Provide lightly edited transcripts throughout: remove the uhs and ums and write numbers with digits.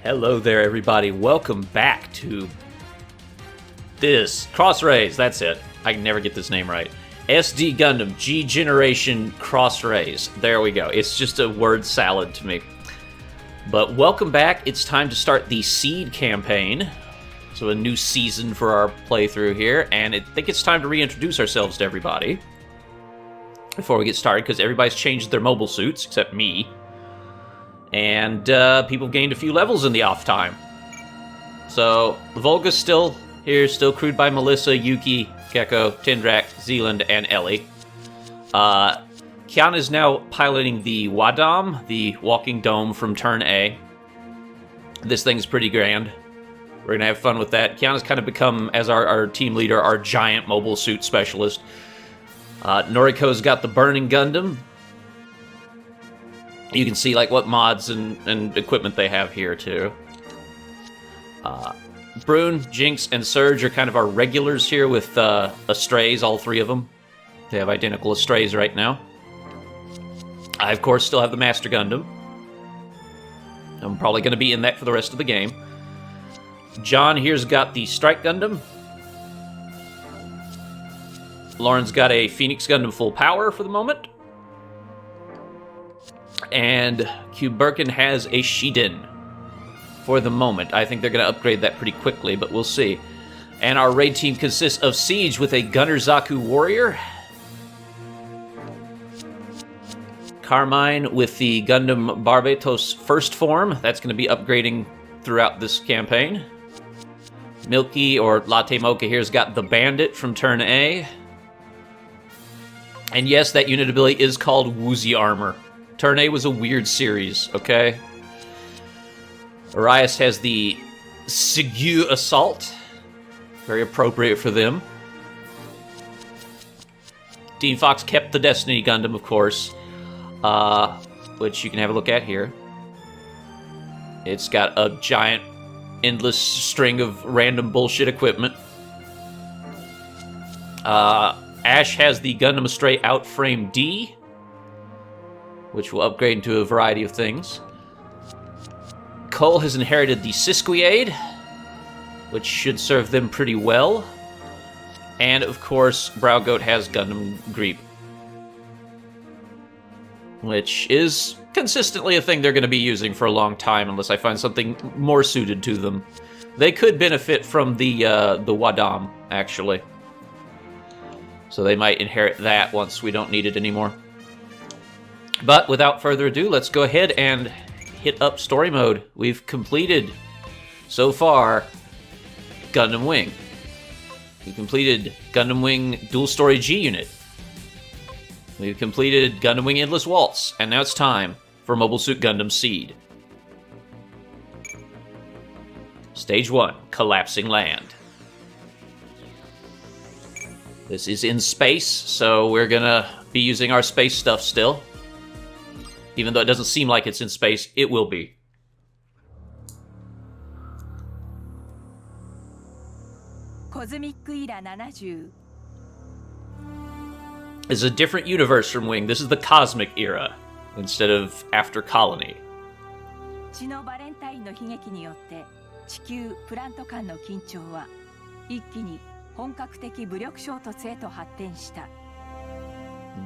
Hello there, everybody. Welcome back to this Cross-Rays. That's it. I can never get this name right. SD Gundam G Generation Cross-Rays. There we go. It's just a word salad to me. But welcome back. It's time to start the Seed campaign. So a new season for our playthrough here. And I think it's time to reintroduce ourselves to everybody before we get started, because everybody's changed their mobile suits, except me. And people gained a few levels in the off time. So, Volga's still here, still crewed by Melissa, Yuki, Gecko, Tindrak, Zealand, and Ellie. Kiana is now piloting the Wadam, the walking dome from Turn A. This thing's pretty grand. We're going to have fun with that. Kiana's kind of become, as our team leader, our giant mobile suit specialist. Noriko's got the Burning Gundam. You can see like what mods and equipment they have here too. Brune, Jinx, and Surge are kind of our regulars here with Astrays, all three of them. They have identical Astrays right now. I, of course, still have the Master Gundam. I'm probably going to be in that for the rest of the game. John here's got the Strike Gundam. Lauren's got a Phoenix Gundam full power for the moment. And Q Birkin has a Shiden for the moment. I think they're going to upgrade that pretty quickly, but we'll see. And our raid team consists of Siege with a Gunner Zaku Warrior, Carmine with the Gundam Barbatos First Form. That's going to be upgrading throughout this campaign. Milky, or Latte Mocha, here's got the Bandit from Turn A. And yes, that unit ability is called Woozy Armor. Turn A was a weird series, okay? Arias has the Sigu Assault. Very appropriate for them. Dean Fox kept the Destiny Gundam, of course, which you can have a look at here. It's got a giant, endless string of random bullshit equipment. Ash has the Gundam Astray Outframe D, which will upgrade into a variety of things. Cole has inherited the Sisquiade, which should serve them pretty well. And, of course, Brow Goat has Gundam Greep, which is consistently a thing they're going to be using for a long time, unless I find something more suited to them. They could benefit from the Wadam, actually. So they might inherit that once we don't need it anymore. But without further ado, let's go ahead and hit up story mode. We've completed, so far, Gundam Wing. We completed Gundam Wing Dual Story G Unit. We've completed Gundam Wing Endless Waltz. And now it's time for Mobile Suit Gundam Seed. Stage 1, Collapsing Land. This is in space, so we're gonna be using our space stuff still. Even though it doesn't seem like it's in space, it will be. It's a different universe from Wing. This is the Cosmic Era, instead of after Colony.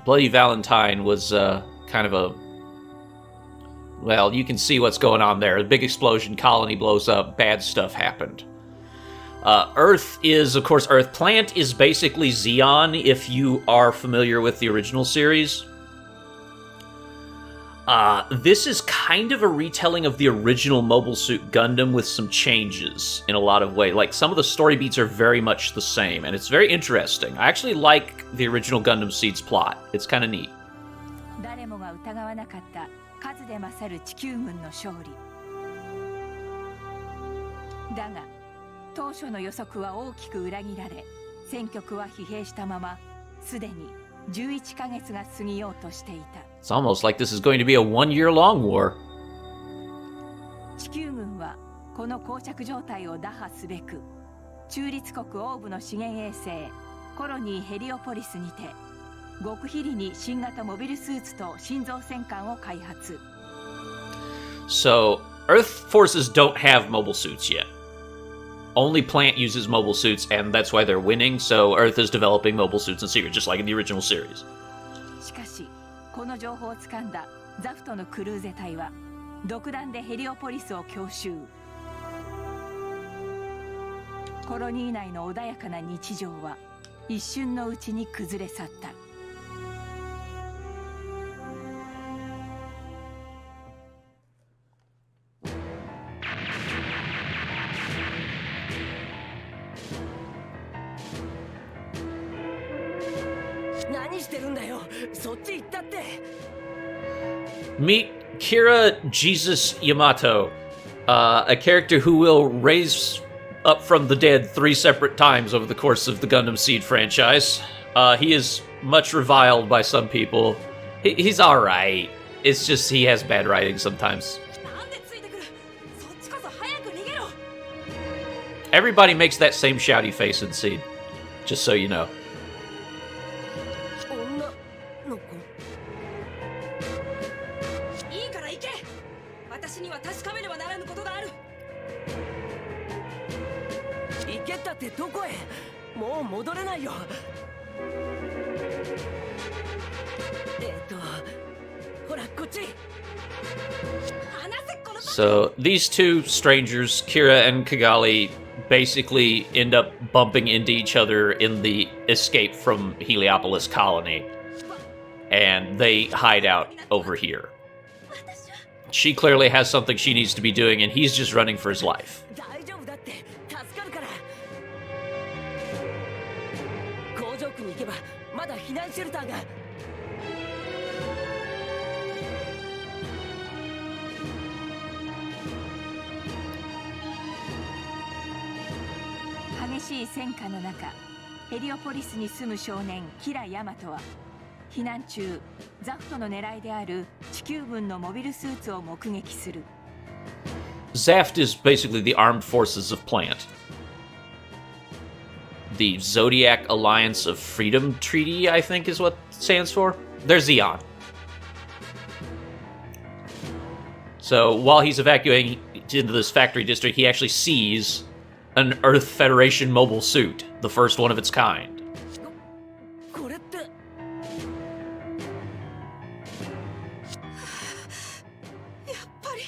Bloody Valentine was kind of a... Well, you can see what's going on there. A big explosion, colony blows up, bad stuff happened. Earth is, of course, Earth. Plant is basically Zeon, if you are familiar with the original series. This is kind of a retelling of the original Mobile Suit Gundam with some changes in a lot of ways. Like, some of the story beats are very much the same, and it's very interesting. I actually like the original Gundam Seed's plot. It's kind of neat. It's almost like this is going to be a one-year-long war. 地球軍はこの膠着状態を打破すべく中立国オーブの資源衛星コロニーヘリオポリスにて極秘裏に新型モビルスーツと心臓戦艦を開発。So Earth forces don't have mobile suits yet. Only Plant uses mobile suits, and that's why they're winning, so Earth is developing mobile suits in secret, just like in the original series. しかし、この情報を掴んだザフトのクルーゼ隊は独断でヘリオポリスを強襲。コロニー内の穏やかな日常は一瞬のうちに崩れ去った。何してるんだよ。そっち行ったって。Meet Kira Jesus Yamato, a character who will raise up from the dead 3 separate times over the course of the Gundam Seed franchise. He is much reviled by some people. He's alright. It's just he has bad writing sometimes. Everybody makes that same shouty face in Seed, just so you know. いいから行け。私には確かめねばならぬことがある。行けったってどこへ。もう戻れないよ。ほらこっち。 So these two strangers, Kira and Kigali, basically end up bumping into each other in the escape from Heliopolis colony. And they hide out over here. She clearly has something she needs to be doing, and he's just running for his life. 大丈夫だって助かるから。工場区に行けばまだ避難シェルターが。 激しい戦火の中、ヘリオポリスに住む少年キラ・ヤマトは避難中、ザフトの狙いである地球軍のモビルスーツを目撃する。Zaft is basically the armed forces of Plant. The Zodiac Alliance of Freedom Treaty, I think, is what it stands for. They're Zeon. So while he's evacuating into this factory district, he actually sees an Earth Federation mobile suit, the first one of its kind. これって。やっぱり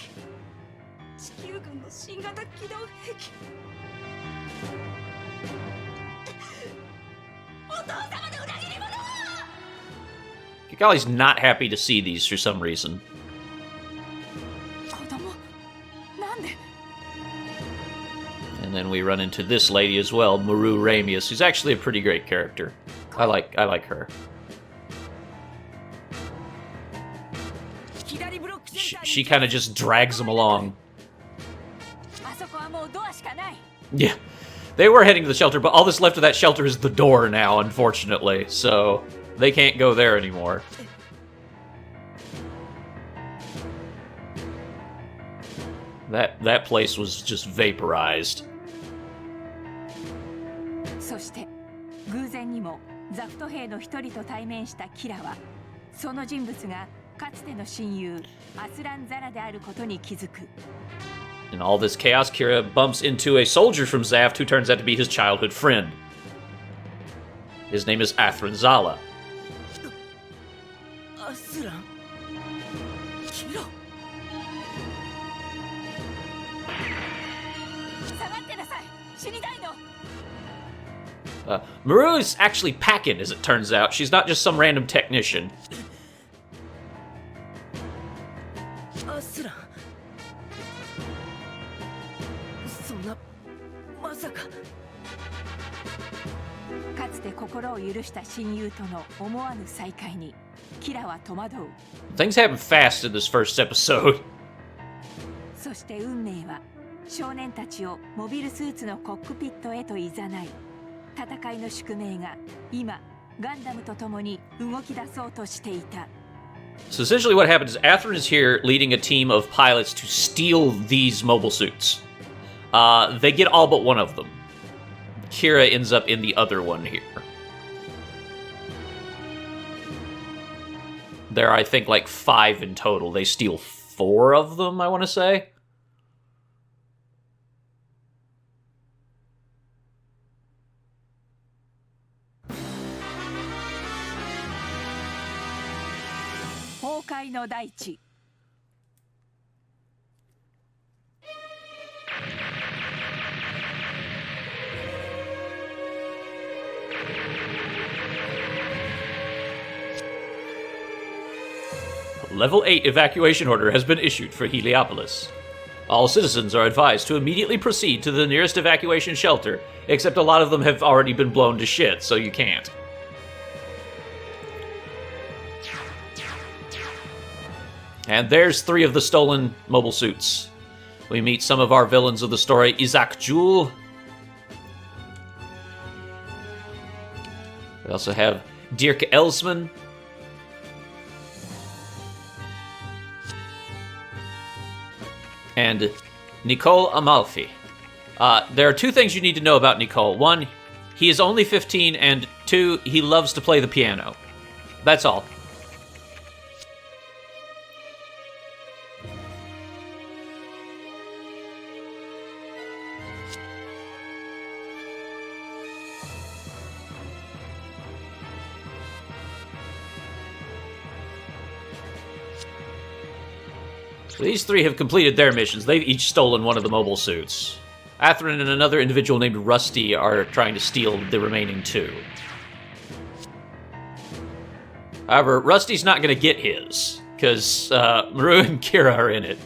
地球軍の新型機動兵器。お父様の裏切り者。 Kigali's not happy to see these for some reason. 子供、なんで。 And then we run into this lady as well, Maru Raymus, who's actually a pretty great character. I like her. She kind of just drags them along. あそこはもうドアしかない。 Yeah, they were heading to the shelter, but all that's left of that shelter is the door now, unfortunately. So they can't go there anymore. That place was just vaporized. そして偶然にもザフト兵の一人と対面したキラはその人物がかつての親友アスラン・ザラであることに気づく。 In all this chaos, Kira bumps into a soldier from Zaft who turns out to be his childhood friend. His name is Athran Zala. アスラン。キラ。 下がってなさい。死にたいの。 Maru is actually packing, as it turns out. She's not just some random technician. アスラン。そんなまさか。かつて心を許した親友との思わぬ再会にキラは戸惑う。 Things happen fast in this first episode. そして運命は少年たちをモビルスーツのコックピットへと誘い、戦いの宿命が今ガンダムと共に動き出そうとしていた。 So essentially what happens is Athran is here leading a team of pilots to steal these mobile suits. They get all but one of them. Kira ends up in the other one here. There are, I think, like 5 in total. They steal 4 of them, I want to say. 界の大地 Level 8 evacuation order has been issued for Heliopolis. All citizens are advised to immediately proceed to the nearest evacuation shelter, except a lot of them have already been blown to shit, so you can't. And there's 3 of the stolen mobile suits. We meet some of our villains of the story, Isaac Jewell. We also have Dirk Elsman. And Nicole Amalfi. There are 2 things you need to know about Nicole. 1, he is only 15, and 2, he loves to play the piano. That's all. These 3 have completed their missions. They've each stolen one of the mobile suits. Athrun and another individual named Rusty are trying to steal the remaining 2. However, Rusty's not going to get his, because Maru and Kira are in it.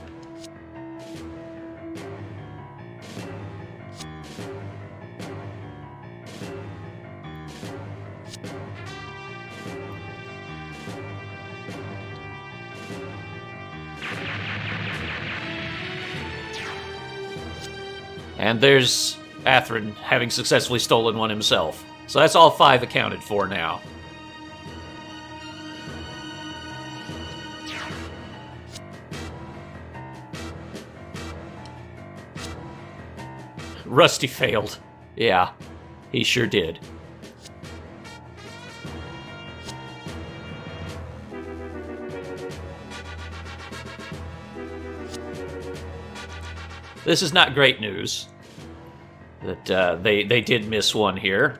And there's Athrun having successfully stolen one himself. So that's all 5 accounted for now. Rusty failed. Yeah, he sure did. This is not great news. That they did miss one here.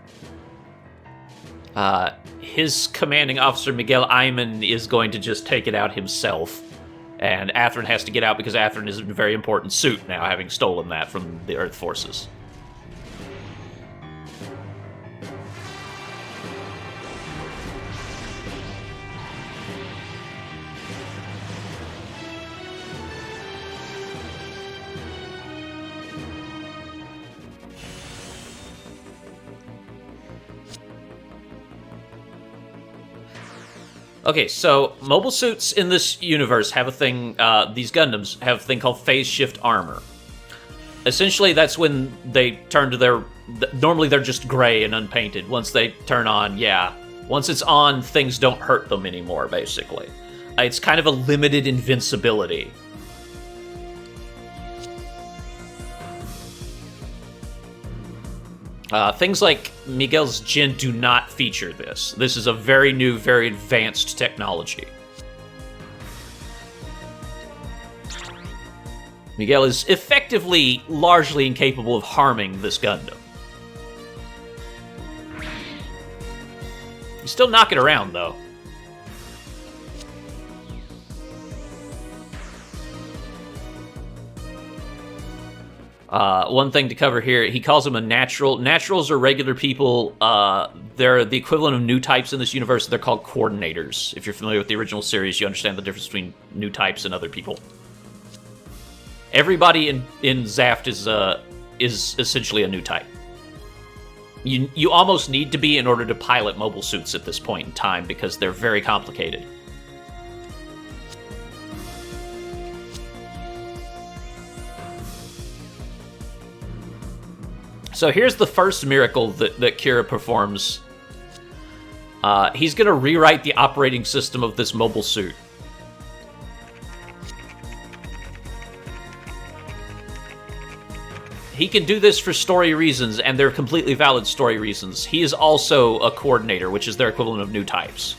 His commanding officer, Miguel Ayman, is going to just take it out himself. And Athrun has to get out because Athrun is in a very important suit now, having stolen that from the Earth forces. Okay, so mobile suits in this universe have a thing, these Gundams have a thing called phase shift armor. Essentially, that's when they turn to their... Normally they're just gray and unpainted. Once they turn on, yeah. Once it's on, things don't hurt them anymore, basically. It's kind of a limited invincibility. Things like Miguel's Jin do not feature this. This is a very new, very advanced technology. Miguel is effectively largely incapable of harming this Gundam. You still knock it around, though. One thing to cover here, he calls them a natural. Naturals are regular people. They're the equivalent of new types in this universe. They're called coordinators. If you're familiar with the original series, you understand the difference between new types and other people. Everybody in Zaft is essentially a new type. You almost need to be in order to pilot mobile suits at this point in time because they're very complicated. So here's the first miracle that Kira performs. He's going to rewrite the operating system of this mobile suit. He can do this for story reasons, and they're completely valid story reasons. He is also a coordinator, which is their equivalent of new types.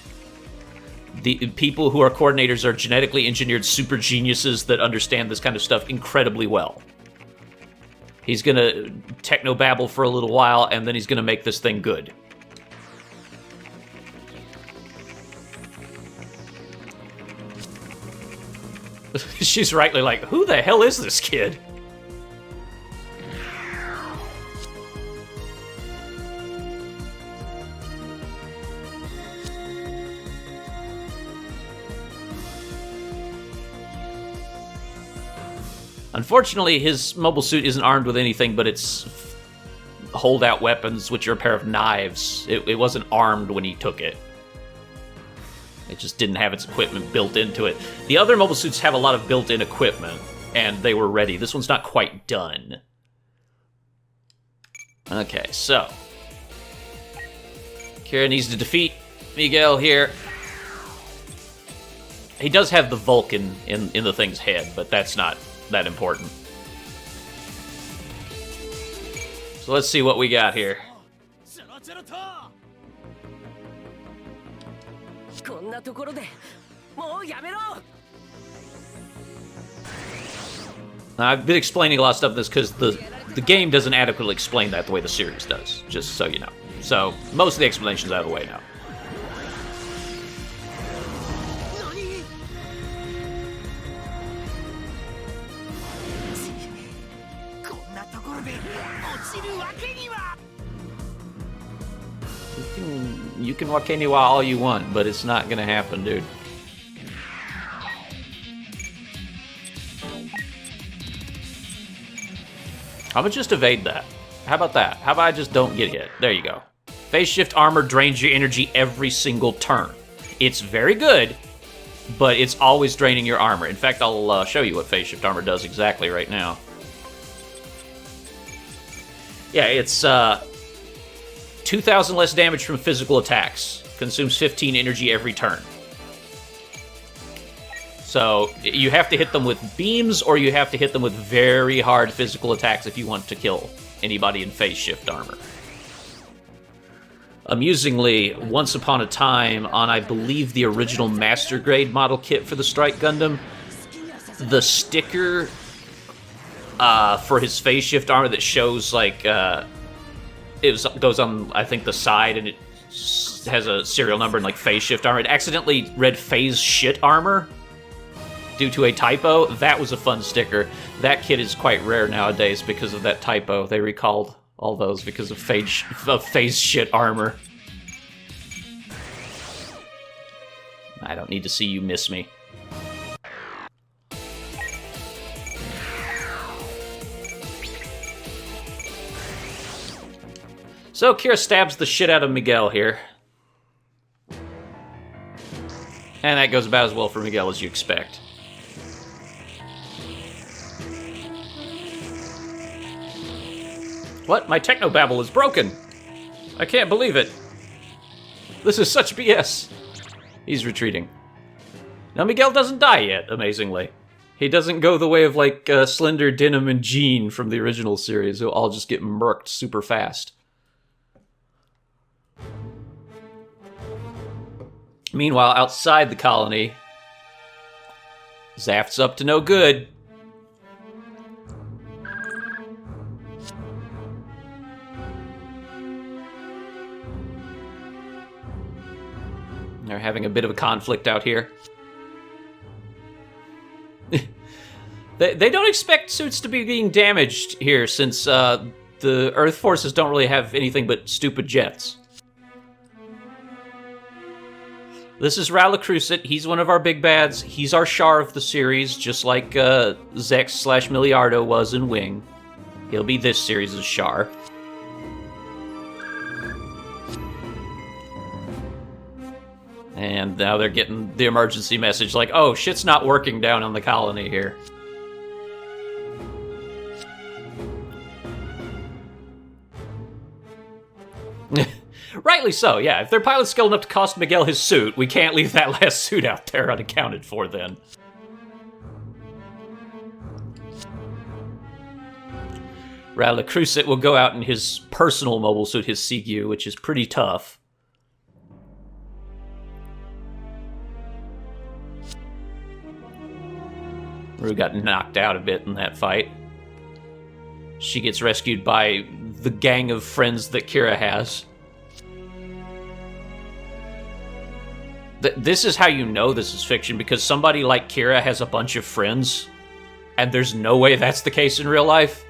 The people who are coordinators are genetically engineered super geniuses that understand this kind of stuff incredibly well. He's gonna techno-babble for a little while, and then he's gonna make this thing good. She's rightly like, who the hell is this kid? Unfortunately, his mobile suit isn't armed with anything but its holdout weapons, which are a pair of knives. It wasn't armed when he took it. It just didn't have its equipment built into it. The other mobile suits have a lot of built-in equipment, and they were ready. This one's not quite done. Okay, so Kira needs to defeat Miguel here. He does have the Vulcan in the thing's head, but that's not that important. So let's see what we got here. I've been explaining a lot of stuff in this because the game doesn't adequately explain that the way the series does, just so you know. So most of the explanation's out of the way now. You can Wakeniwa all you want, but it's not gonna happen, dude. I'm gonna just evade that. How about that? How about I just don't get hit? There you go. Phase shift armor drains your energy every single turn. It's very good, but it's always draining your armor. In fact, I'll show you what phase shift armor does exactly right now. Yeah, it's 2,000 less damage from physical attacks. Consumes 15 energy every turn. So you have to hit them with beams, or you have to hit them with very hard physical attacks if you want to kill anybody in phase shift armor. Amusingly, once upon a time, on I believe the original Master Grade model kit for the Strike Gundam, the sticker for his phase shift armor that shows like goes on, I think, the side, and it has a serial number and like phase shift armor. It accidentally read phase shit armor due to a typo. That was a fun sticker. That kit is quite rare nowadays because of that typo. They recalled all those because of phase shit armor. I don't need to see you miss me. So Kira stabs the shit out of Miguel here. And that goes about as well for Miguel as you expect. What? My technobabble is broken! I can't believe it. This is such BS. He's retreating. Now Miguel doesn't die yet, amazingly. He doesn't go the way of like Slender, Denim, and Jean from the original series, who all just get murked super fast. Meanwhile, outside the colony, Zaft's up to no good. They're having a bit of a conflict out here. They don't expect suits to be being damaged here, since the Earth forces don't really have anything but stupid jets. This is Ralacrucit. He's one of our big bads. He's our Char of the series, just like Zex/Miliardo was in Wing. He'll be this series' Char. And now they're getting the emergency message like, oh, shit's not working down on the colony here. Rightly so, yeah. If their pilot's skilled enough to cost Miguel his suit, we can't leave that last suit out there unaccounted for then. Ralacrucit will go out in his personal mobile suit, his Seagyu, which is pretty tough. Ru got knocked out a bit in that fight. She gets rescued by the gang of friends that Kira has. This is how you know this is fiction, because somebody like Kira has a bunch of friends, and there's no way that's the case in real life.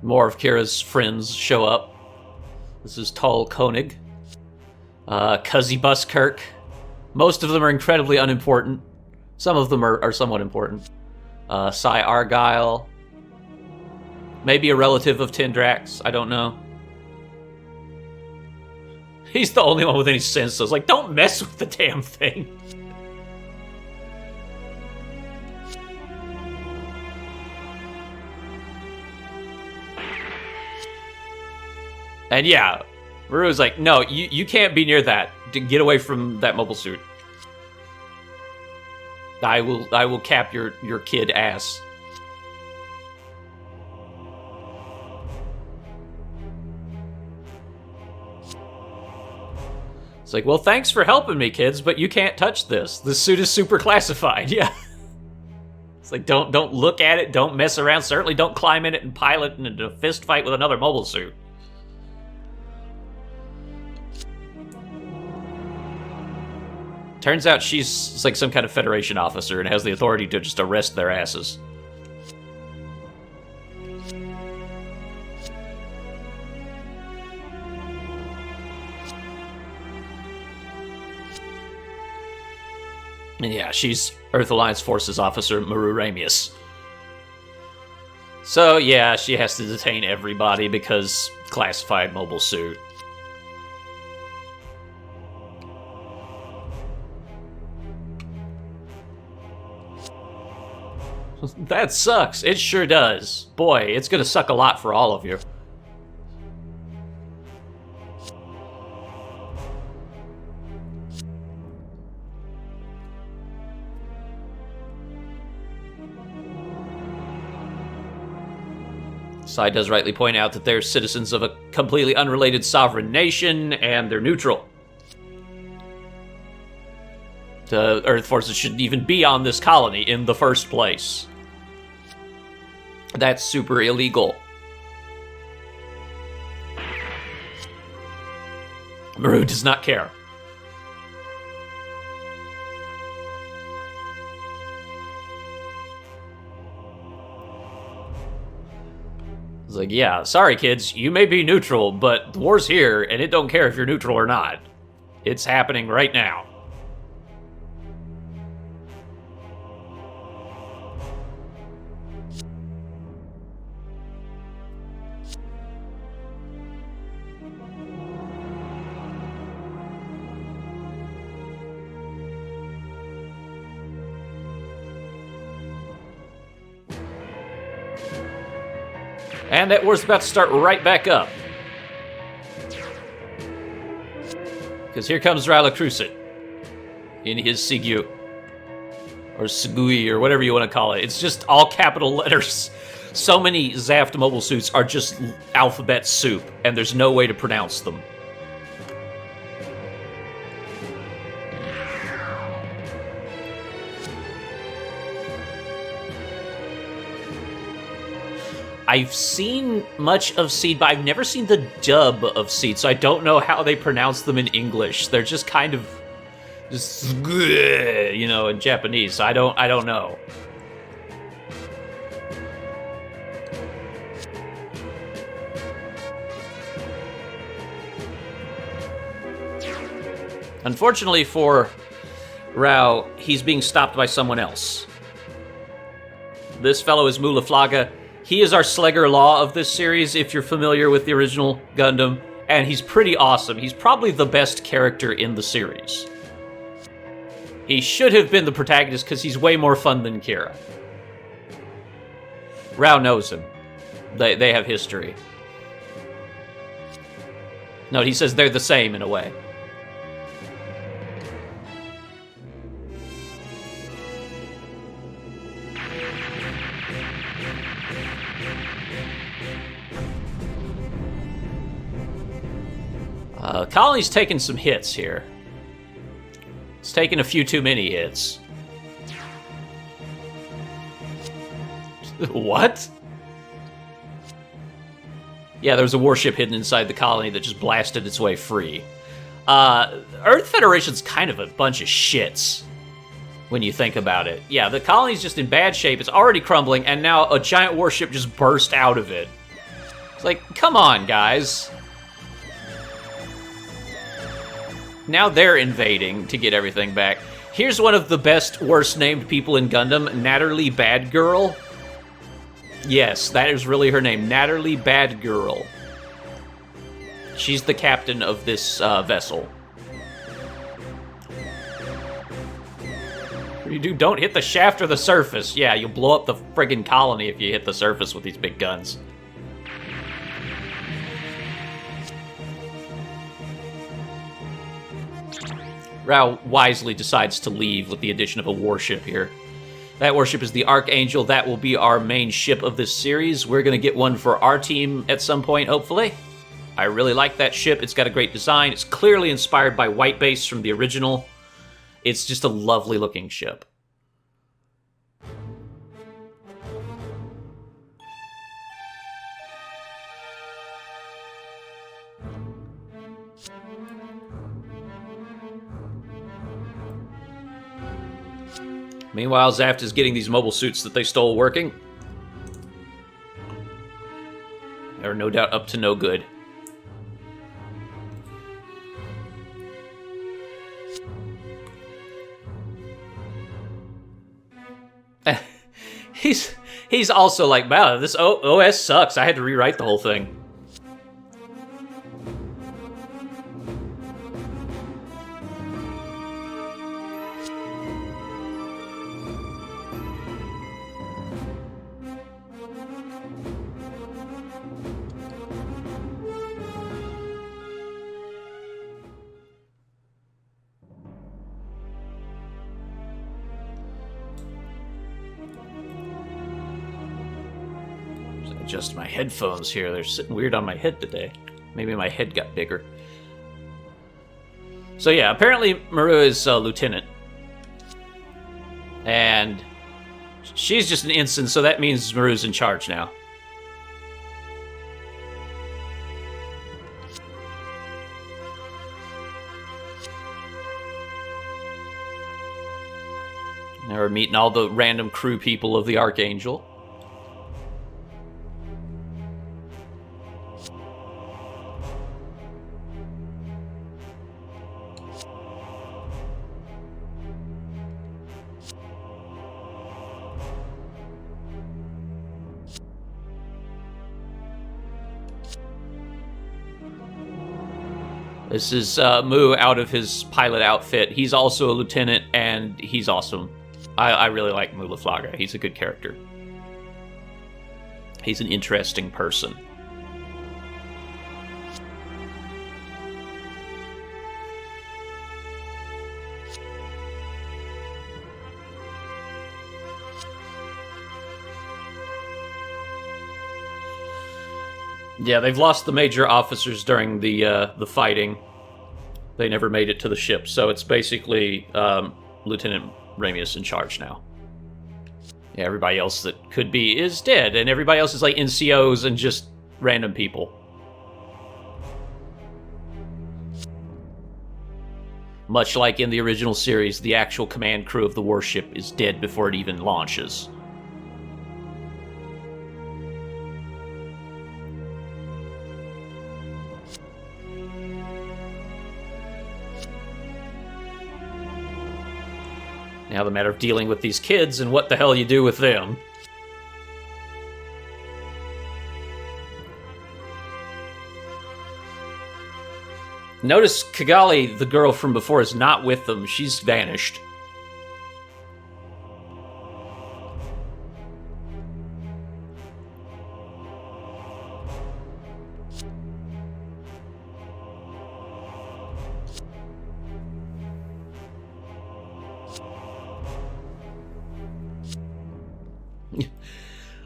More of Kira's friends show up. This is Tall Koenig, Cuzzy Buskirk. Most of them are incredibly unimportant. Some of them are somewhat important. Cy Argyle. Maybe a relative of Tendrax, I don't know. He's the only one with any sense, so it's like, don't mess with the damn thing. And yeah, Maru's like, no, you can't be near that. Get away from that mobile suit. I will cap your kid ass. It's like, well, thanks for helping me, kids, but you can't touch this. This suit is super classified. Yeah. It's like, don't look at it, don't mess around. Certainly don't climb in it and pilot into a fist fight with another mobile suit. Turns out she's like some kind of Federation officer and has the authority to just arrest their asses. And yeah, she's Earth Alliance Forces officer Maru Raymus. So yeah, she has to detain everybody because classified mobile suit. That sucks. It sure does. Boy, it's gonna suck a lot for all of you. Sai does rightly point out that they're citizens of a completely unrelated sovereign nation, and they're neutral. The Earth forces shouldn't even be on this colony in the first place. That's super illegal. Maru does not care. It's like, yeah, sorry kids, you may be neutral, but the war's here, and it don't care if you're neutral or not. It's happening right now. And that war's about to start right back up. Because here comes Rala Crucit in his Sigyu. Or Sugui, or whatever you want to call it. It's just all capital letters. So many Zaft mobile suits are just alphabet soup, and there's no way to pronounce them. I've seen much of Seed, but I've never seen the dub of Seed, so I don't know how they pronounce them in English. They're just kind of, you know, in Japanese. So I don't know. Unfortunately for Rao, he's being stopped by someone else. This fellow is Mouliflaga. He is our Slegger Law of this series, if you're familiar with the original Gundam, and he's pretty awesome. He's probably the best character in the series. He should have been the protagonist because he's way more fun than Kira. Rao knows him. They have history. No, he says they're the same in a way. Colony's taking some hits here. It's taking a few too many hits. What? Yeah, there was a warship hidden inside the colony that just blasted its way free. Earth Federation's kind of a bunch of shits when you think about it. Yeah, the colony's just in bad shape. It's already crumbling, and now a giant warship just burst out of it. It's like, come on, guys. Now they're invading to get everything back. Here's one of the best, worst-named people in Gundam, Natterly Badgirl. Yes, that is really her name, Natterly Badgirl. She's the captain of this vessel. What do you do? Don't hit the shaft or the surface. Yeah, you'll blow up the friggin' colony if you hit the surface with these big guns. Rao wisely decides to leave with the addition of a warship here. That warship is the Archangel. That will be our main ship of this series. We're going to get one for our team at some point, hopefully. I really like that ship. It's got a great design. It's clearly inspired by White Base from the original. It's just a lovely looking ship. Meanwhile, Zaft is getting these mobile suits that they stole working. They're no doubt up to no good. He's also like, wow, this OS sucks. I had to rewrite the whole thing. Adjust my headphones here. They're sitting weird on my head today. Maybe my head got bigger. So yeah, apparently Maru is a lieutenant. And she's just an ensign, so that means Maru's in charge now. Now we're meeting all the random crew people of the Archangel. This is Mu out of his pilot outfit. He's also a lieutenant, and he's awesome. I really like Mouliflaga. He's a good character. He's an interesting person. Yeah, they've lost the major officers during the fighting. They never made it to the ship, so it's basically Lieutenant Raymus in charge now. Yeah, everybody else that could be is dead, and everybody else is like NCOs and just random people. Much like in the original series, the actual command crew of the warship is dead before it even launches. Now the matter of dealing with these kids and what the hell you do with them. Notice Kigali, the girl from before, is not with them. She's vanished.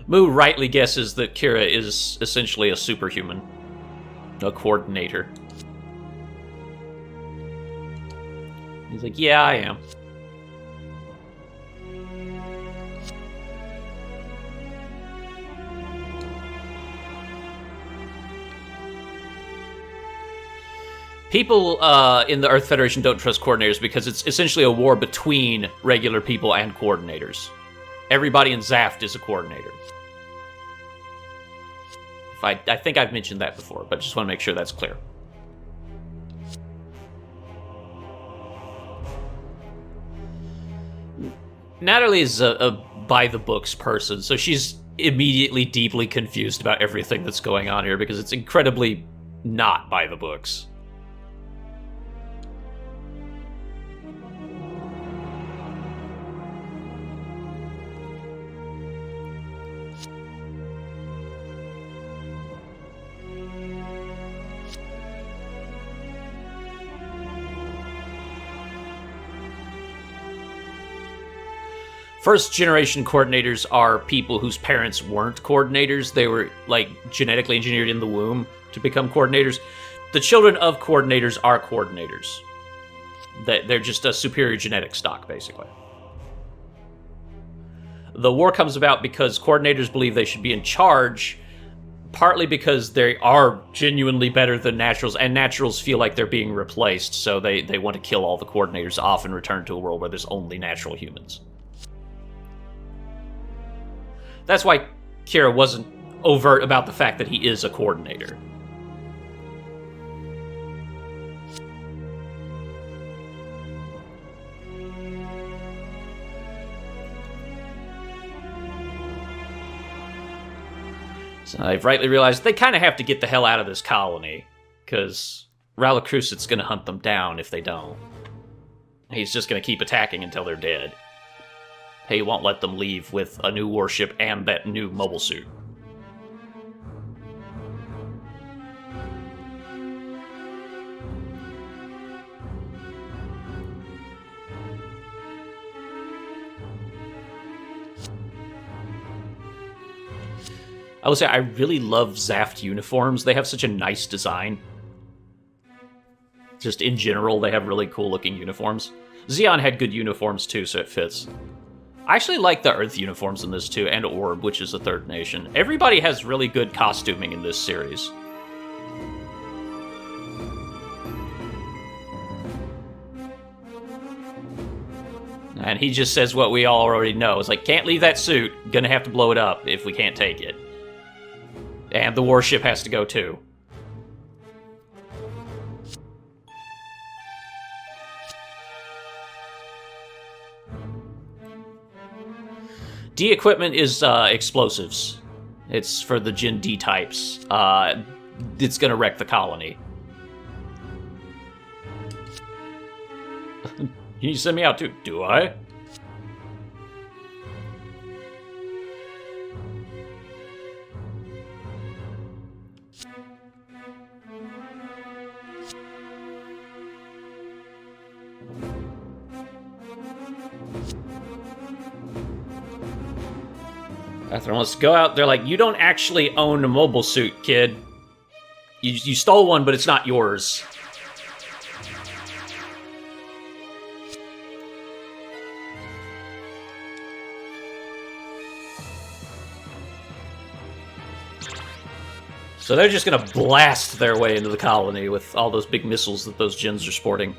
Mu rightly guesses that Kira is essentially a superhuman, a coordinator. He's like, yeah, I am. People in the Earth Federation don't trust coordinators because it's essentially a war between regular people and coordinators. Everybody in Zaft is a coordinator. I think I've mentioned that before, but just want to make sure that's clear. Natalie is a by-the-books person, so she's immediately deeply confused about everything that's going on here because it's incredibly not by the books. First generation coordinators are people whose parents weren't coordinators. They were, like, genetically engineered in the womb to become coordinators. The children of coordinators are coordinators. They're just a superior genetic stock, basically. The war comes about because coordinators believe they should be in charge, partly because they are genuinely better than naturals, and naturals feel like they're being replaced, so they want to kill all the coordinators off and return to a world where there's only natural humans. That's why Kira wasn't overt about the fact that he is a coordinator. So I've rightly realized they kind of have to get the hell out of this colony, because Ralacrucit's going to hunt them down if they don't. He's just going to keep attacking until they're dead. He won't let them leave with a new warship and that new mobile suit. I would say I really love Zaft uniforms. They have such a nice design. Just in general, they have really cool looking uniforms. Xeon had good uniforms too, so it fits. I actually like the Earth uniforms in this too, and Orb, which is the third nation. Everybody has really good costuming in this series. And he just says what we all already know. It's like, can't leave that suit, gonna have to blow it up if we can't take it. And the warship has to go too. D equipment is explosives. It's for the Gen D types. It's gonna wreck the colony. You send me out too, do I? Catherine wants to go out. They're like, you don't actually own a mobile suit, kid. You stole one, but it's not yours. So they're just gonna blast their way into the colony with all those big missiles that those gens are sporting.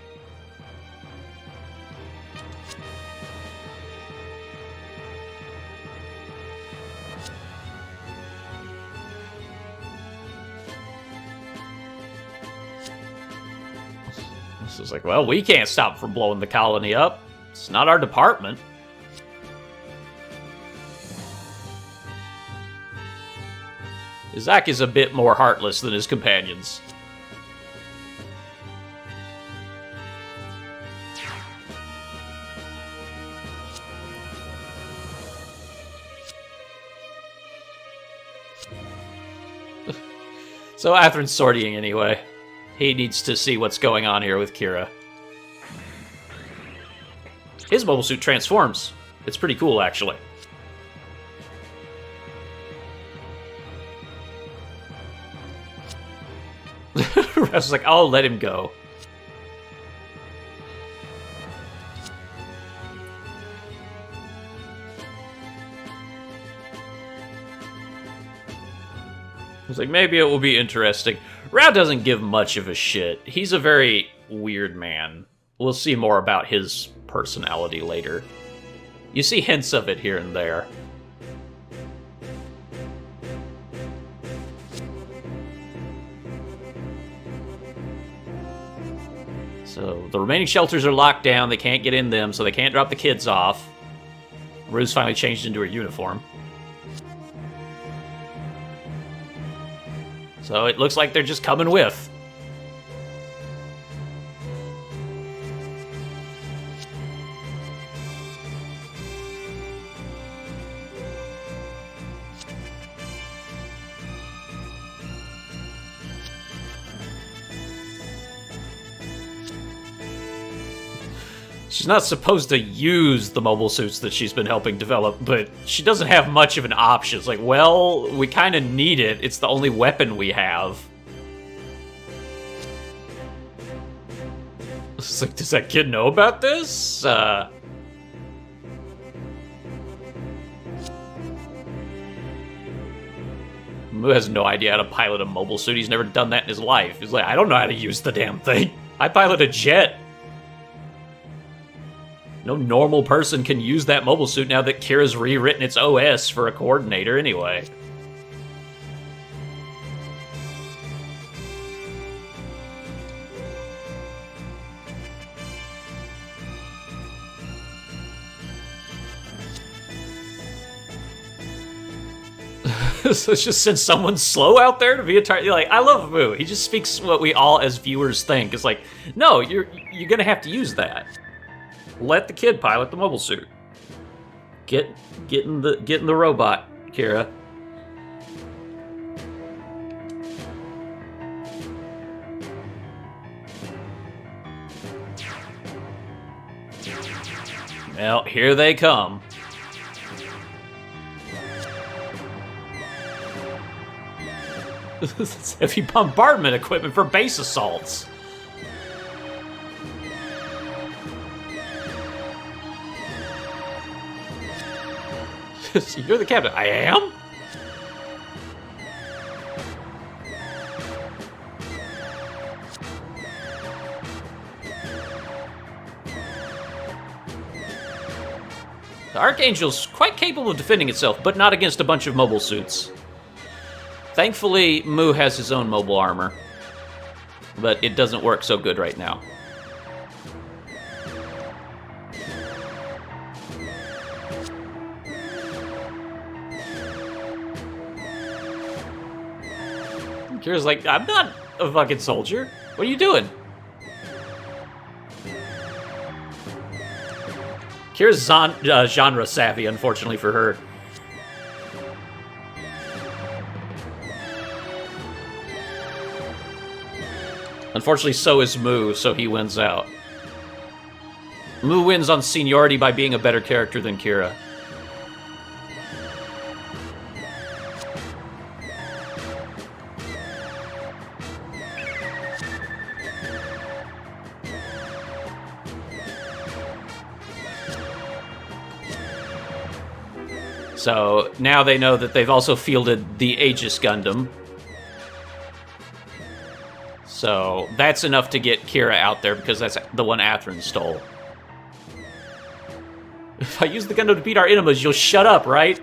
It's like, well, we can't stop from blowing the colony up. It's not our department. Zach is a bit more heartless than his companions. So Atherin's sorting anyway. He needs to see what's going on here with Kira. His mobile suit transforms. It's pretty cool, actually. I was like, I'll let him go. It's like, maybe it will be interesting. Rao doesn't give much of a shit. He's a very weird man. We'll see more about his personality later. You see hints of it here and there. So the remaining shelters are locked down. They can't get in them, so they can't drop the kids off. Rue's finally changed into her uniform. So it looks like they're just coming with. She's not supposed to use the mobile suits that she's been helping develop, but she doesn't have much of an option. It's like, well, we kind of need it. It's the only weapon we have. It's like, does that kid know about this? Mu has no idea how to pilot a mobile suit. He's never done that in his life. He's like, I don't know how to use the damn thing. I pilot a jet. No normal person can use that mobile suit now that Kira's rewritten its OS for a coordinator anyway. So it's just send someone slow out there to be a target. Like, I love Mu. He just speaks what we all as viewers think. It's like, no, you're gonna have to use that. Let the kid pilot the mobile suit. Get in the robot, Kira. Well, here they come. It's heavy bombardment equipment for base assaults. You're the captain. I am? The Archangel's quite capable of defending itself, but not against a bunch of mobile suits. Thankfully, Mu has his own mobile armor, but it doesn't work so good right now. Kira's like, I'm not a fucking soldier. What are you doing? Kira's genre savvy, unfortunately for her. Unfortunately, so is Mu, so he wins out. Mu wins on seniority by being a better character than Kira. So now they know that they've also fielded the Aegis Gundam. So that's enough to get Kira out there because that's the one Athrun stole. If I use the Gundam to beat our enemies, you'll shut up, right?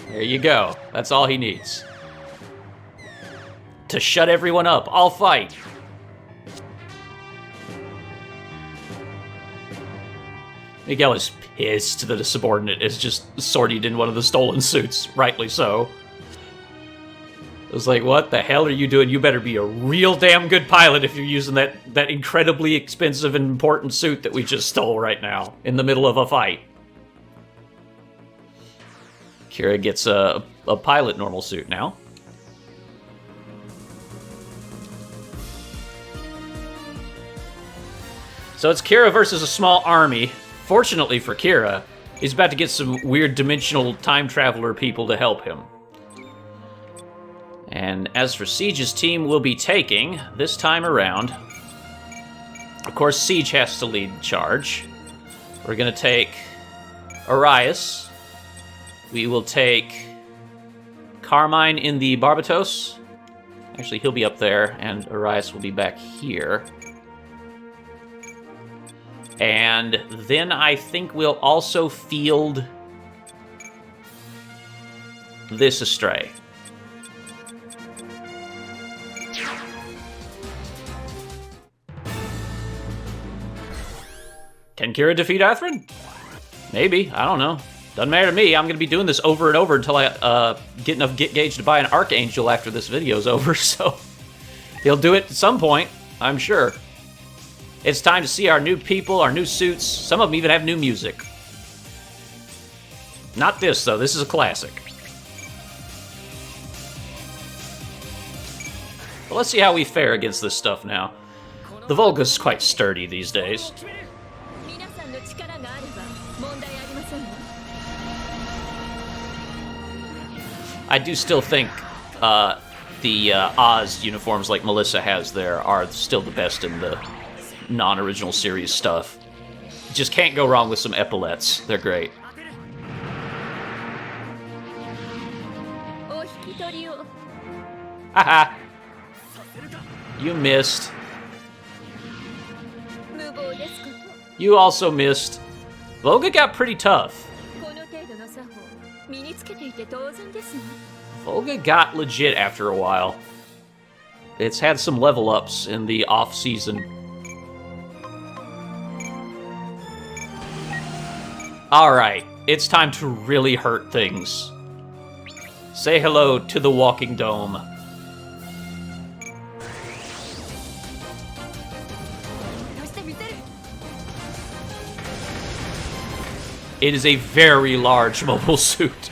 There you go. That's all he needs. To shut everyone up. I'll fight. Miguel is pissed that a subordinate is just sortied in one of the stolen suits. Rightly so. It was like, what the hell are you doing? You better be a real damn good pilot if you're using that incredibly expensive and important suit that we just stole right now in the middle of a fight. Kira gets a pilot normal suit now. So it's Kira versus a small army. Fortunately for Kira, he's about to get some weird dimensional time traveler people to help him. And as for Siege's team, we'll be taking, this time around, of course, Siege has to lead the charge. We're going to take Arias. We will take Carmine in the Barbatos. Actually, he'll be up there, and Arias will be back here. And then I think we'll also field this Astray. Can Kira defeat Atherin? Maybe, I don't know. Doesn't matter to me. I'm going to be doing this over and over until I get enough Git Gauge to buy an Archangel after this video's over, so he'll do it at some point, I'm sure. It's time to see our new people, our new suits. Some of them even have new music. Not this, though. This is a classic. But let's see how we fare against this stuff now. The Volga's quite sturdy these days. I do still think the Oz uniforms like Melissa has there are still the best in the non-original series stuff. Just can't go wrong with some epaulets. They're great. Haha! You missed. You also missed. Volga got pretty tough. Volga got legit after a while. It's had some level ups in the off-season. Alright, it's time to really hurt things. Say hello to the Walking Dome. It is a very large mobile suit.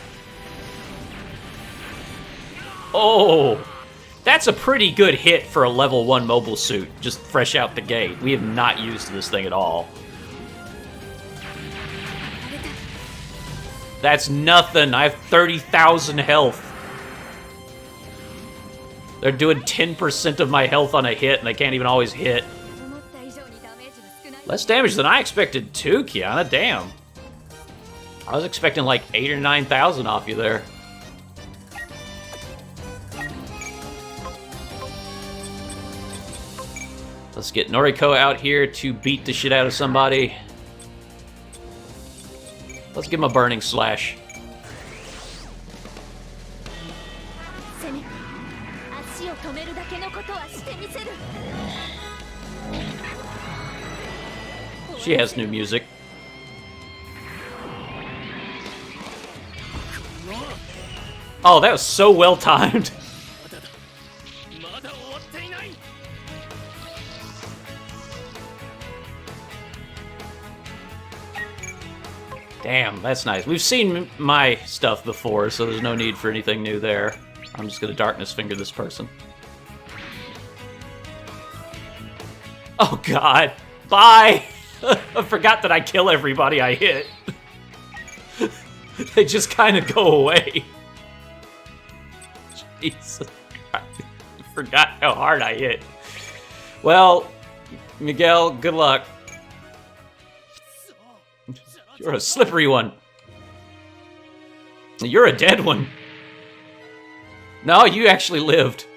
Oh, that's a pretty good hit for a level 1 mobile suit, just fresh out the gate. We have not used this thing at all. That's nothing. I have 30,000 health. They're doing 10% of my health on a hit, and they can't even always hit. Less damage than I expected too, Kiana. Damn. I was expecting like 8,000 or 9,000 off you there. Let's get Noriko out here to beat the shit out of somebody. Let's give him a burning slash. She has new music. Oh, that was so well timed. Damn, that's nice. We've seen my stuff before, so there's no need for anything new there. I'm just gonna darkness finger this person. Oh god, bye! I forgot that I kill everybody I hit. They just kind of go away. Jesus, I forgot how hard I hit. Well, Miguel, good luck. You're a slippery one. You're a dead one. No, you actually lived.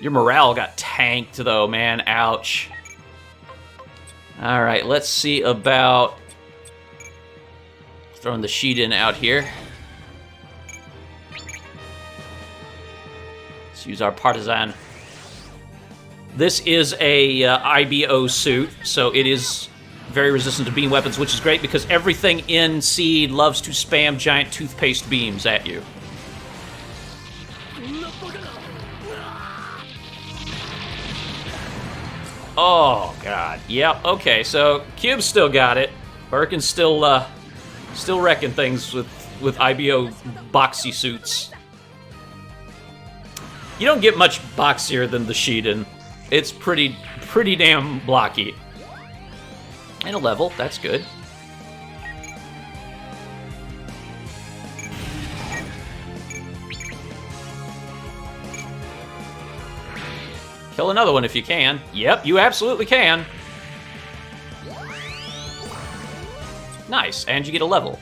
Your morale got tanked, though, man. Ouch. All right, let's see about throwing the Shiden out here. Let's use our Partisan. This is a IBO suit, so it is very resistant to beam weapons, which is great because everything in Seed loves to spam giant toothpaste beams at you. Oh god. Yep. Okay. So Cube's still got it. Birkin's still wrecking things with IBO boxy suits. You don't get much boxier than the Shiden. It's pretty damn blocky. And a level, that's good. Kill another one if you can. Yep, you absolutely can. Nice, and you get a level.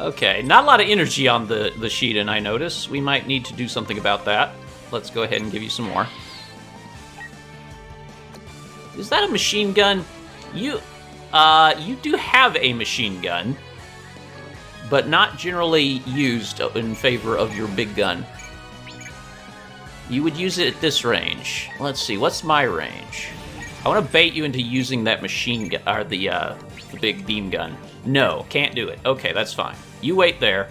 Okay, not a lot of energy on the Shiden, I notice. We might need to do something about that. Let's go ahead and give you some more. Is that a machine gun? You do have a machine gun, but not generally used in favor of your big gun. You would use it at this range. Let's see, what's my range? I want to bait you into using that machine gun, or the big beam gun. No, can't do it. Okay, that's fine. You wait there.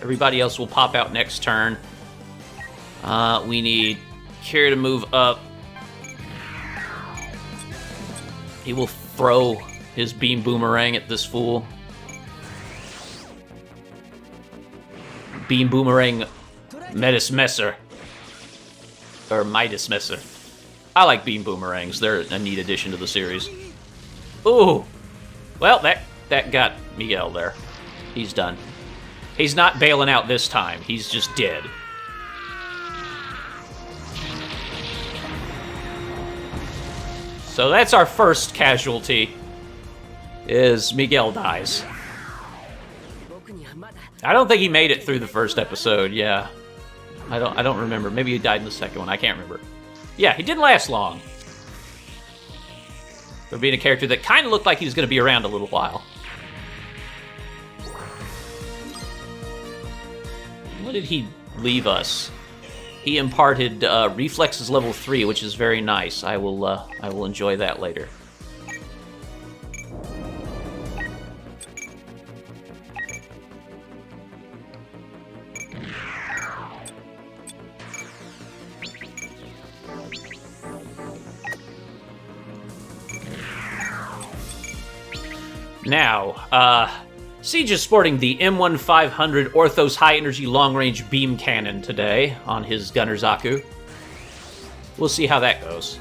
Everybody else will pop out next turn. We need Kira to move up. He will throw his beam boomerang at this fool. Beam boomerang Metis Messer. Or Midas Messer. I like beam boomerangs. They're a neat addition to the series. Ooh! Well, that got Miguel there. He's done. He's not bailing out this time. He's just dead. So that's our first casualty, is Miguel dies. I don't think he made it through the first episode, yeah. I don't remember. Maybe he died in the second one. I can't remember. Yeah, he didn't last long. For being a character that kind of looked like he was going to be around a little while. What did he leave us? He imparted reflexes level 3, which is very nice. I will enjoy that later. Now, Siege is sporting the M1500 Orthos high-energy long-range beam cannon today on his Gunner Zaku. We'll see how that goes.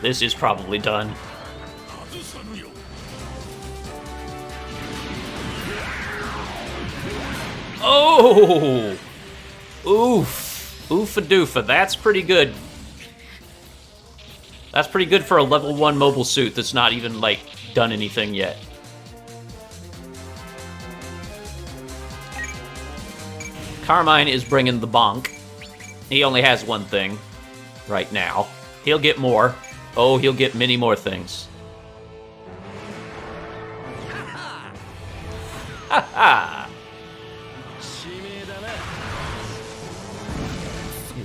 This is probably done. Oh! Oof. Oofa-doofa. That's pretty good. That's pretty good for a level 1 mobile suit that's not even, like, done anything yet. Carmine is bringing the bonk. He only has one thing right now. He'll get more. Oh, he'll get many more things. Ha ha!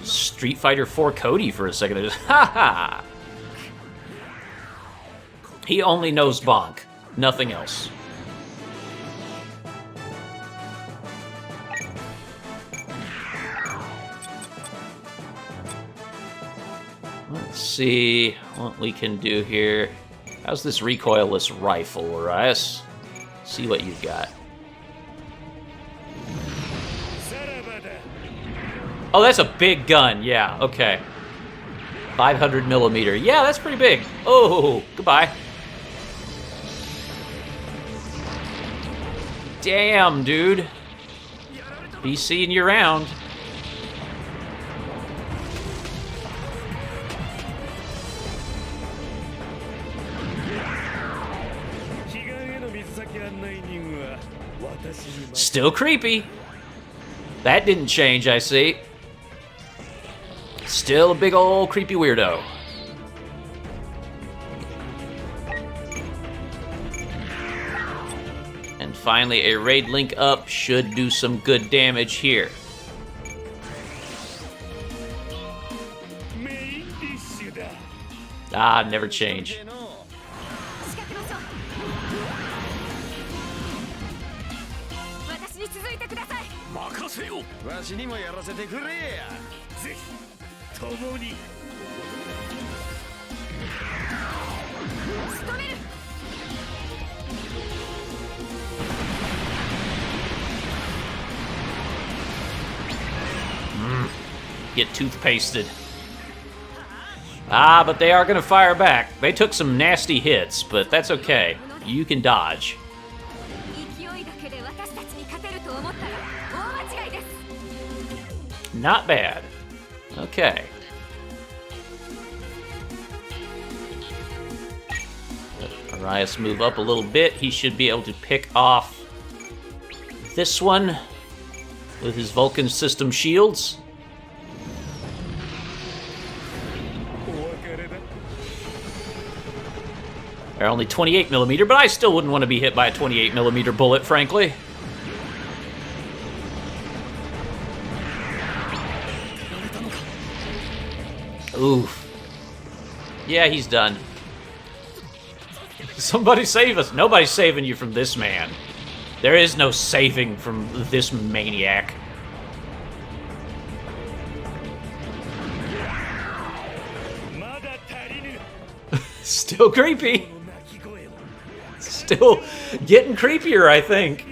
Street Fighter 4 Cody for a second. Ha ha! He only knows bonk, nothing else. Let's see what we can do here. How's this recoilless rifle, Urias? See what you've got. Oh, that's a big gun. Yeah, okay. 500 millimeter. Yeah, that's pretty big. Oh, goodbye. Damn, dude. Be seeing you around. Still creepy. That didn't change, I see. Still a big old creepy weirdo. And finally, a raid link up should do some good damage here. Ah, never change. Get toothpasted. Ah, but they are going to fire back. They took some nasty hits, but that's okay. You can dodge. Not bad. Okay. Arias move up a little bit. He should be able to pick off this one with his Vulcan system shields. They're only 28mm, but I still wouldn't want to be hit by a 28mm bullet, frankly. Oof. Yeah, he's done. Somebody save us. Nobody's saving you from this man. There is no saving from this maniac. Still creepy. Still getting creepier, I think.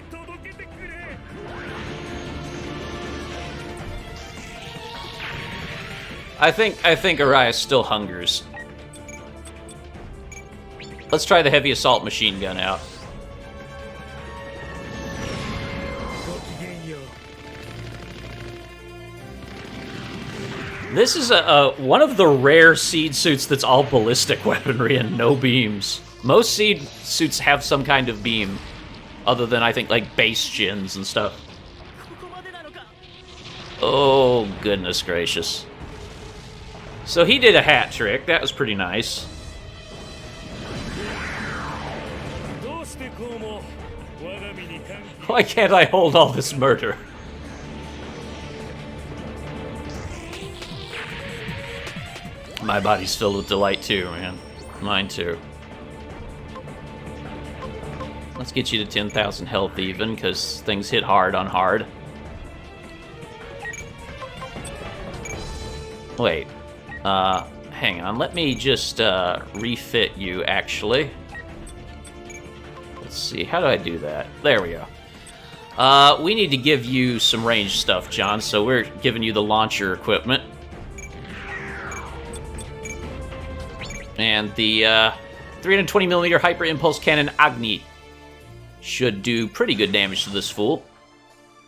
I think Arias still hungers. Let's try the heavy assault machine gun out. This is one of the rare seed suits that's all ballistic weaponry and no beams. Most seed suits have some kind of beam, other than I think like base gens and stuff. Oh, goodness gracious. So he did a hat trick. That was pretty nice. Why can't I hold all this murder? My body's filled with delight too, man. Mine too. Let's get you to 10,000 health even, because things hit hard on hard. Wait. Hang on. Let me just refit you, actually. Let's see. How do I do that? There we go. We need to give you some range stuff, John, so we're giving you the launcher equipment. And the 320mm Hyper Impulse Cannon Agni should do pretty good damage to this fool.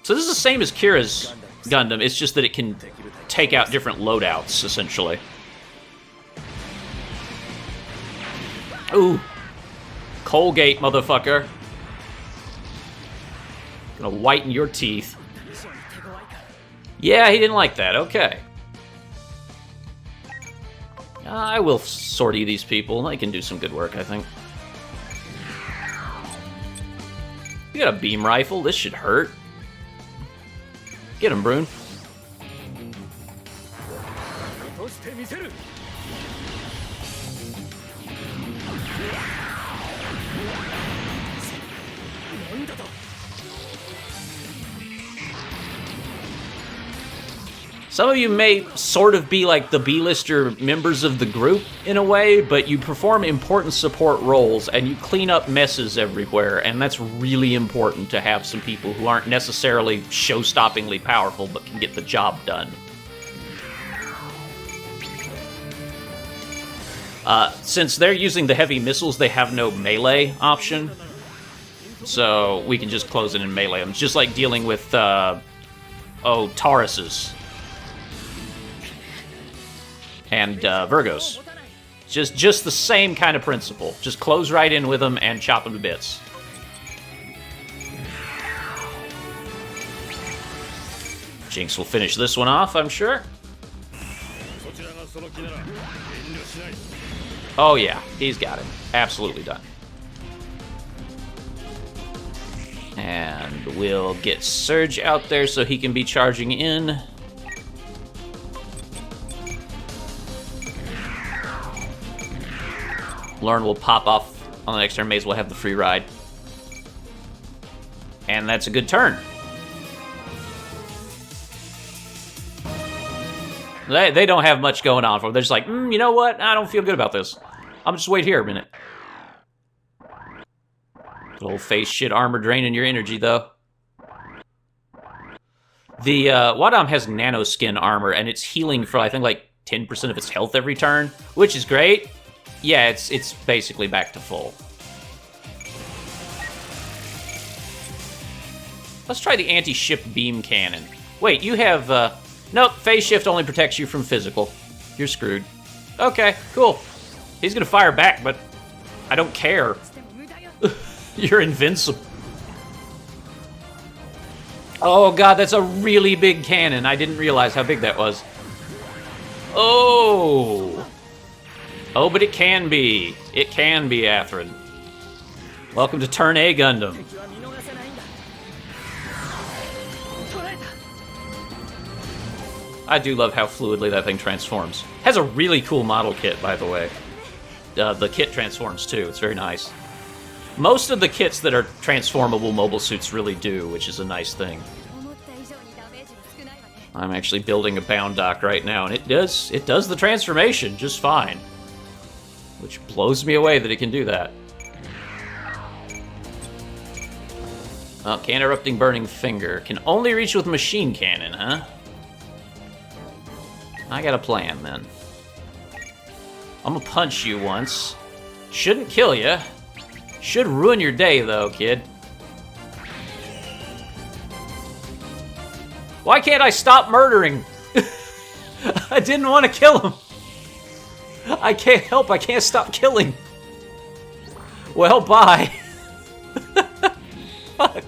So this is the same as Kira's Gundam, it's just that it can take out different loadouts, essentially. Ooh. Colgate, motherfucker. Gonna whiten your teeth. Yeah, he didn't like that, okay. I will sortie these people. They can do some good work, I think. You got a beam rifle. This should hurt. Get him, Brune. Some of you may sort of be like the B-lister members of the group in a way, but you perform important support roles and you clean up messes everywhere, and that's really important to have some people who aren't necessarily show-stoppingly powerful but can get the job done. Since they're using the heavy missiles, they have no melee option, so we can just close it and melee them. It's just like dealing with, Tauruses. And Virgos. Just the same kind of principle. Just close right in with them and chop them to bits. Jinx will finish this one off, I'm sure. Oh yeah, he's got it. Absolutely done. And we'll get Surge out there so he can be charging in. Lauren will pop off on the next turn. May as well have the free ride. And that's a good turn. They don't have much going on for them. They're just like, you know what? I don't feel good about this. I'm just wait here a minute. Good old face shit armor draining your energy, though. The Wadam has nanoskin armor, and it's healing for, I think, like 10% of its health every turn, which is great. Yeah, it's basically back to full. Let's try the anti-ship beam cannon. Wait, you have, nope, phase shift only protects you from physical. You're screwed. Okay, cool. He's gonna fire back, but I don't care. You're invincible. Oh god, that's a really big cannon. I didn't realize how big that was. Oh! Oh, but it can be. It can be, Atherin. Welcome to Turn A Gundam. I do love how fluidly that thing transforms. Has a really cool model kit, by the way. The kit transforms, too. It's very nice. Most of the kits that are transformable mobile suits really do, which is a nice thing. I'm actually building a bound dock right now, and it does the transformation just fine. Which blows me away that it can do that. Oh, can-erupting burning finger. Can only reach with machine cannon, huh? I got a plan, then. I'm gonna punch you once. Shouldn't kill you. Should ruin your day, though, kid. Why can't I stop murdering? I didn't want to kill him. I can't help. I can't stop killing. Well, bye. Fuck.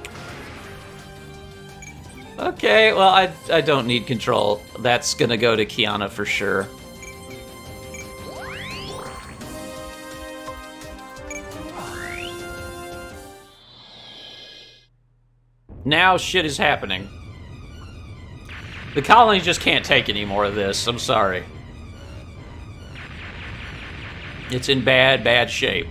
Okay, well, I don't need control. That's gonna go to Kiana for sure. Now shit is happening. The colony just can't take any more of this. I'm sorry. It's in bad, bad shape.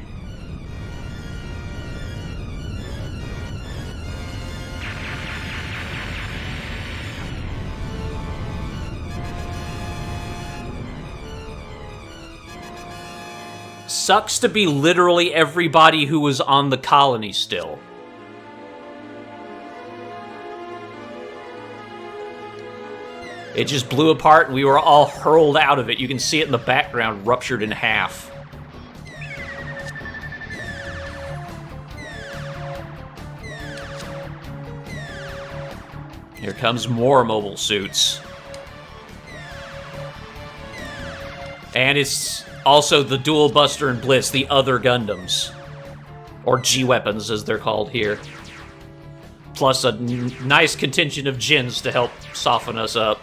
Sucks to be literally everybody who was on the colony still. It just blew apart and we were all hurled out of it. You can see it in the background, ruptured in half. Here comes more mobile suits. And it's also the Dual Buster and Bliss, the other Gundams. Or G-Weapons, as they're called here. Plus a nice contingent of Jins to help soften us up.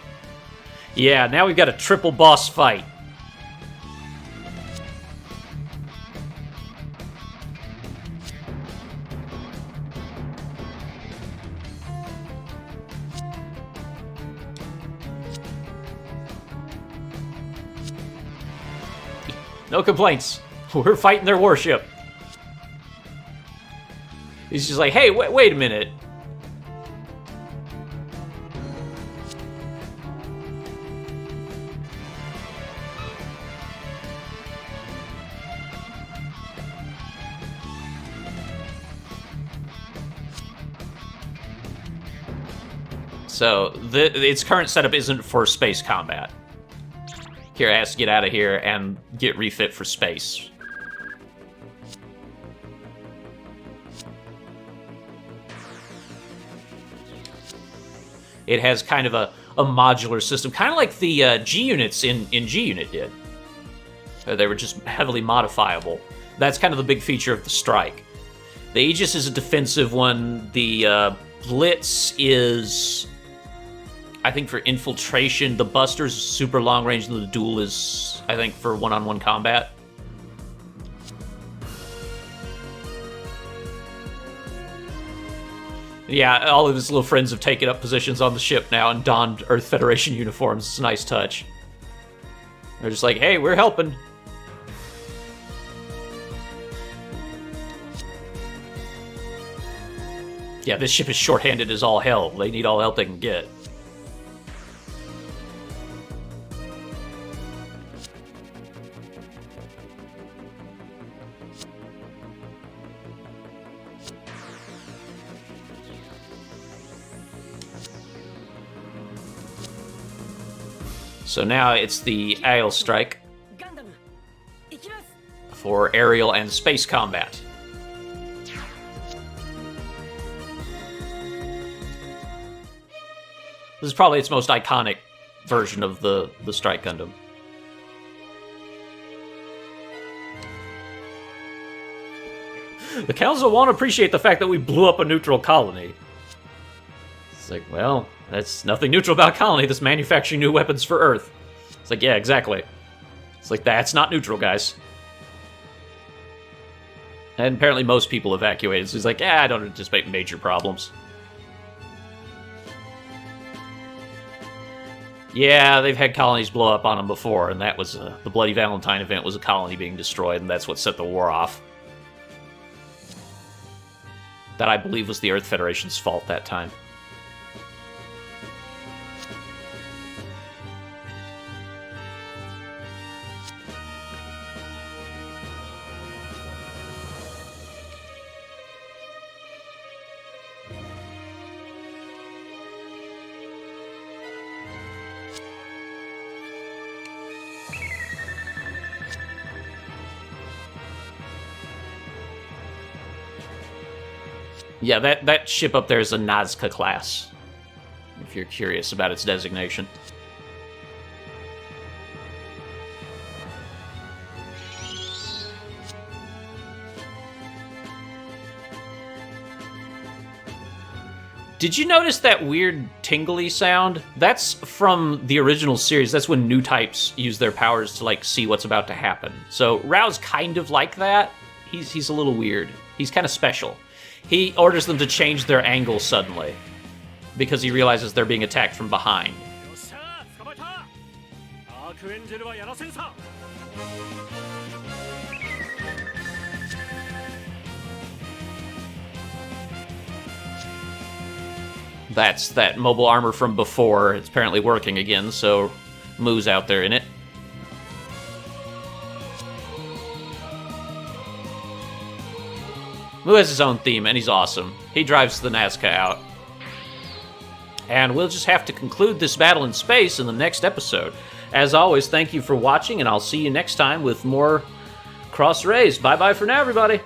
Yeah, now we've got a triple boss fight. No complaints. We're fighting their warship. He's just like, hey, wait a minute. So, its current setup isn't for space combat. Kira has to get out of here and get refit for space. It has kind of a modular system, kind of like the G-Units in G-Unit did. They were just heavily modifiable. That's kind of the big feature of the Strike. The Aegis is a defensive one. The Blitz is, I think, for infiltration. The Buster's super long range, and the Duel is, I think, for one-on-one combat. Yeah, all of his little friends have taken up positions on the ship now and donned Earth Federation uniforms. It's a nice touch. They're just like, hey, we're helping. Yeah, this ship is shorthanded as all hell. They need all help they can get. So now it's the Aile Strike for aerial and space combat. This is probably its most iconic version of the Strike Gundam. The council won't appreciate the fact that we blew up a neutral colony. It's like, well, that's nothing neutral about colony. That's manufacturing new weapons for Earth. It's like, yeah, exactly. It's like, that's not neutral, guys. And apparently most people evacuated, so he's like, yeah, I don't anticipate major problems. Yeah, they've had colonies blow up on them before, and that was the Bloody Valentine event was a colony being destroyed, and that's what set the war off. That, I believe, was the Earth Federation's fault that time. Yeah, that ship up there is a Nazca class, if you're curious about its designation. Did you notice that weird tingly sound? That's from the original series. That's when new types use their powers to, like, see what's about to happen. So Rao's kind of like that. He's a little weird. He's kind of special. He orders them to change their angle suddenly because he realizes they're being attacked from behind. That's that mobile armor from before. It's apparently working again, so Mu's out there in it. Mu has his own theme, and he's awesome. He drives the Nazca out. And we'll just have to conclude this battle in space in the next episode. As always, thank you for watching, and I'll see you next time with more Cross Rays. Bye-bye for now, everybody.